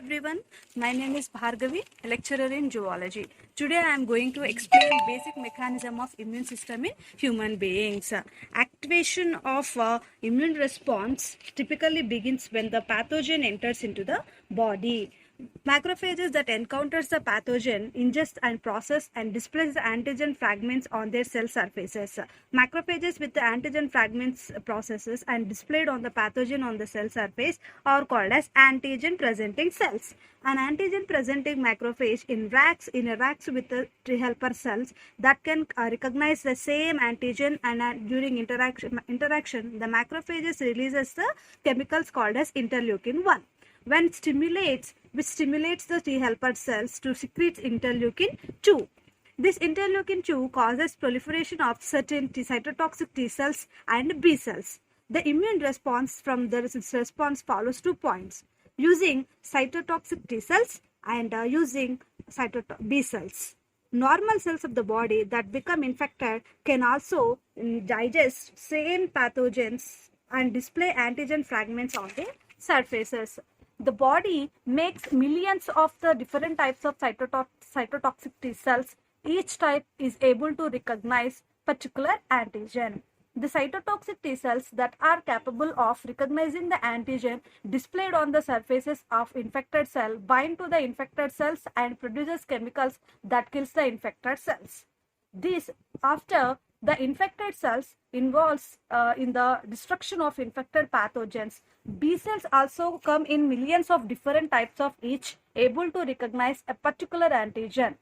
Everyone, my name is Bhargavi, lecturer in zoology. Today I am going to explain basic mechanism of immune system in human beings. Activation of immune response typically begins when the pathogen enters into the body. Macrophages that encounters the pathogen ingest and process and displays the antigen fragments on their cell surfaces. Macrophages with the antigen fragments processes and displayed on the pathogen on the cell surface are called as antigen presenting cells. An antigen presenting macrophage interacts with the T helper cells that can recognize the same antigen, and during interaction the macrophages releases the chemicals called as interleukin 1 which stimulates the T helper cells to secrete interleukin 2. This interleukin 2 causes proliferation of certain cytotoxic T cells and B cells. The immune response from the response follows 2 points: using cytotoxic T cells and using B cells. Normal cells of the body that become infected can also digest same pathogens and display antigen fragments on their surfaces. The body makes millions of the different types of cytotoxic T cells. Each type is able to recognize particular antigen. The cytotoxic T cells that are capable of recognizing the antigen displayed on the surfaces of infected cell bind to the infected cells and produces chemicals that kills the infected cells. This, after the infected cells involves in the destruction of infected pathogens. B cells also come in millions of different types of each, able to recognize a particular antigen.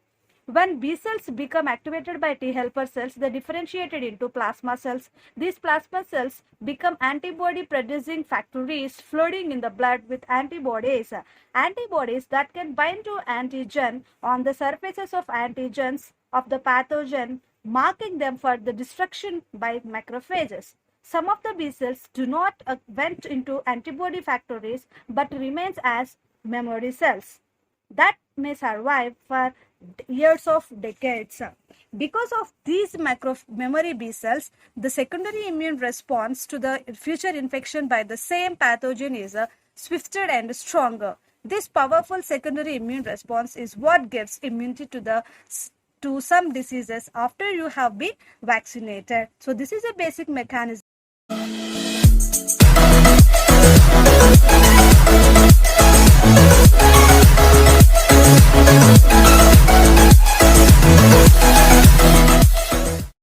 When B cells become activated by T helper cells, they differentiated into plasma cells. These plasma cells become antibody producing factories floating in the blood with antibodies. Antibodies that can bind to antigen on the surfaces of antigens of the pathogen, marking them for the destruction by macrophages. Some of the B cells do not went into antibody factories but remains as memory cells that may survive for years of decades. Because of these memory B cells, the secondary immune response to the future infection by the same pathogen is swifter and stronger. This powerful secondary immune response is what gives immunity to some diseases after you have been vaccinated. So this is a basic mechanism.